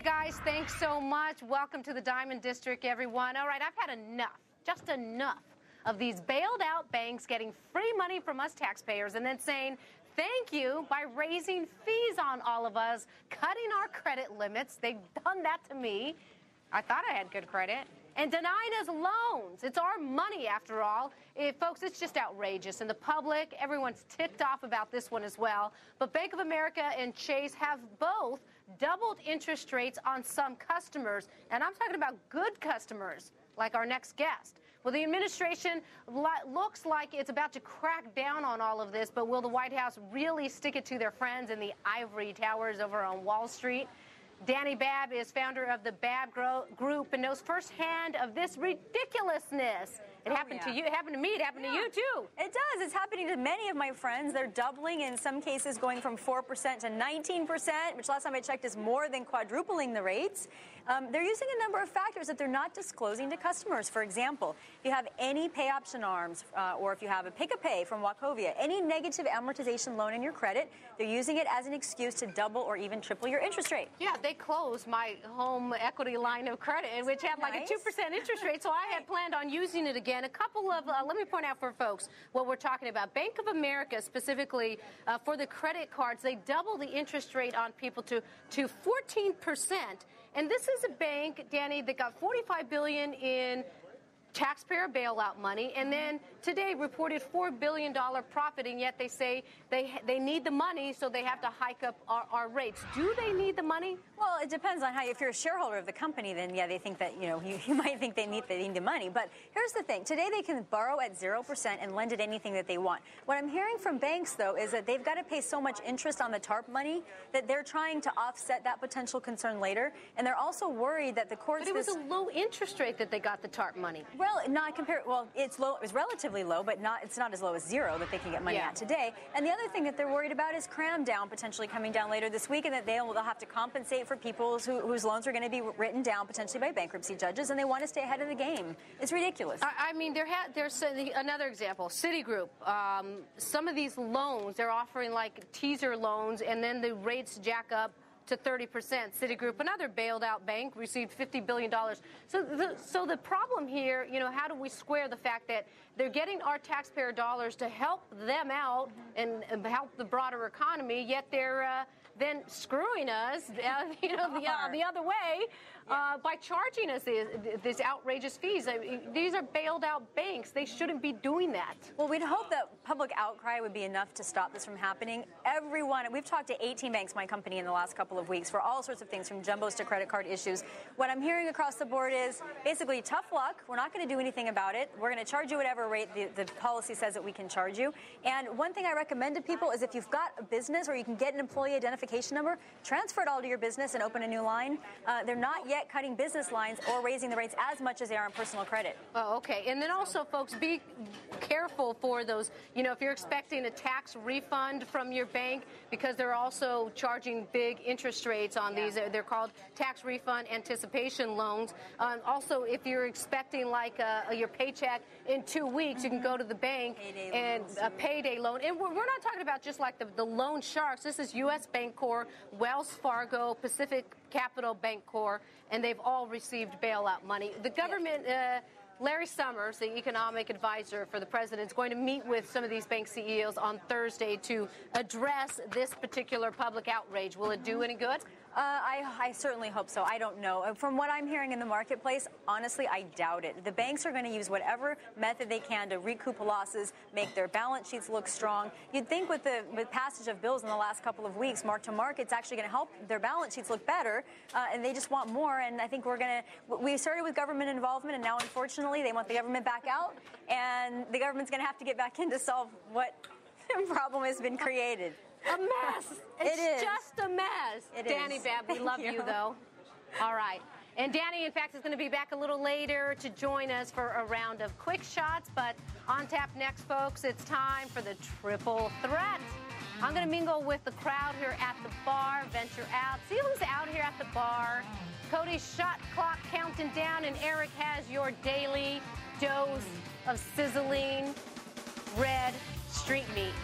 guys, thanks so much. Welcome to the Diamond District, everyone. All right, I've had enough, just enough of these bailed out banks getting free money from us taxpayers and then saying thank you by raising fees on all of us, cutting our credit limits. They've done that to me. I thought I had good credit. And denying us loans. It's our money, after all. Folks, it's just outrageous. And the public, everyone's ticked off about this one as well. But Bank of America and Chase have both doubled interest rates on some customers. And I'm talking about good customers, like our next guest. Well, the administration looks like it's about to crack down on all of this, but will the White House really stick it to their friends in the ivory towers over on Wall Street? Dani Babb is founder of the Babb Group and knows firsthand of this ridiculousness. It happened to you. It happened to me. It happened to you, too. It does. It's happening to many of my friends. They're doubling, in some cases going from 4% to 19%, which last time I checked is more than quadrupling the rates. They're using a number of factors that they're not disclosing to customers. For example, if you have any pay option arms or if you have a pick-a-pay from Wachovia, any negative amortization loan in your credit, they're using it as an excuse to double or even triple your interest rate. Yeah, they closed my home equity line of credit, which had like a 2% interest rate, so I had planned on using it again. A couple of, let me point out for folks what we're talking about. Bank of America, specifically for the credit cards, they double the interest rate on people to 14%. And this is a bank, Dani, that got $45 billion in taxpayer bailout money, and then today reported $4 billion profit, and yet they say they need the money, so they have to hike up our rates. Do they need the money? Well, it depends on how. If you're a shareholder of the company, then yeah, they think that you might think they need the money. But here's the thing: today they can borrow at 0% and lend it anything that they want. What I'm hearing from banks, though, is that they've got to pay so much interest on the TARP money that they're trying to offset that potential concern later, and they're also worried that the courts. But it was a low interest rate that they got the TARP money. Well, not compared. Well, it's low. It's relatively low, but it's not as low as zero that they can get money at today. And the other thing that they're worried about is cram down potentially coming down later this week, and that they'll have to compensate for people whose loans are going to be written down potentially by bankruptcy judges, and they want to stay ahead of the game. It's ridiculous. I mean, there's another example. Citigroup. Some of these loans, they're offering like teaser loans, and then the rates jack up to 30%. Citigroup, another bailed out bank, received $50 billion. So the problem here, how do we square the fact that they're getting our taxpayer dollars to help them out and help the broader economy, yet they're then screwing us, the other way by charging us these outrageous fees. These are bailed out banks. They shouldn't be doing that. Well, we'd hope that public outcry would be enough to stop this from happening. We've talked to 18 banks, my company, in the last couple of weeks for all sorts of things, from jumbos to credit card issues. What I'm hearing across the board is basically tough luck. We're not going to do anything about it. We're going to charge you whatever rate the policy says that we can charge you. And one thing I recommend to people is if you've got a business or you can get an employee identification number, transfer it all to your business and open a new line. They're not yet cutting business lines or raising the rates as much as they are on personal credit. Oh, okay. And then also, folks, be careful for those, if you're expecting a tax refund from your bank, because they're also charging big interest rates on these. They're called tax refund anticipation loans. Also, if you're expecting like your paycheck in 2 weeks, you can go to the bank and a payday loan. And we're not talking about just like the loan sharks. This is U.S. Bancorp, Wells Fargo, Pacific Capital Bancorp, and they've all received bailout money. The government, Larry Summers, the economic advisor for the president, is going to meet with some of these bank CEOs on Thursday to address this particular public outrage. Will it do any good? I certainly hope so. I don't know. From what I'm hearing in the marketplace, honestly, I doubt it. The banks are going to use whatever method they can to recoup losses, make their balance sheets look strong. You'd think with the passage of bills in the last couple of weeks, mark-to-market, it's actually going to help their balance sheets look better, and they just want more. And I think we started with government involvement, and now, unfortunately, they want the government back out, and the government's going to have to get back in to solve what problem has been created. A mess. It's just a mess. Dani Babb, we love you, though. All right. And Dani, in fact, is going to be back a little later to join us for a round of quick shots. But on tap next, folks, it's time for the triple threat. I'm going to mingle with the crowd here at the bar, venture out, see who's out here at the bar. Cody's shot clock counting down, and Eric has your daily dose of sizzling red street meat.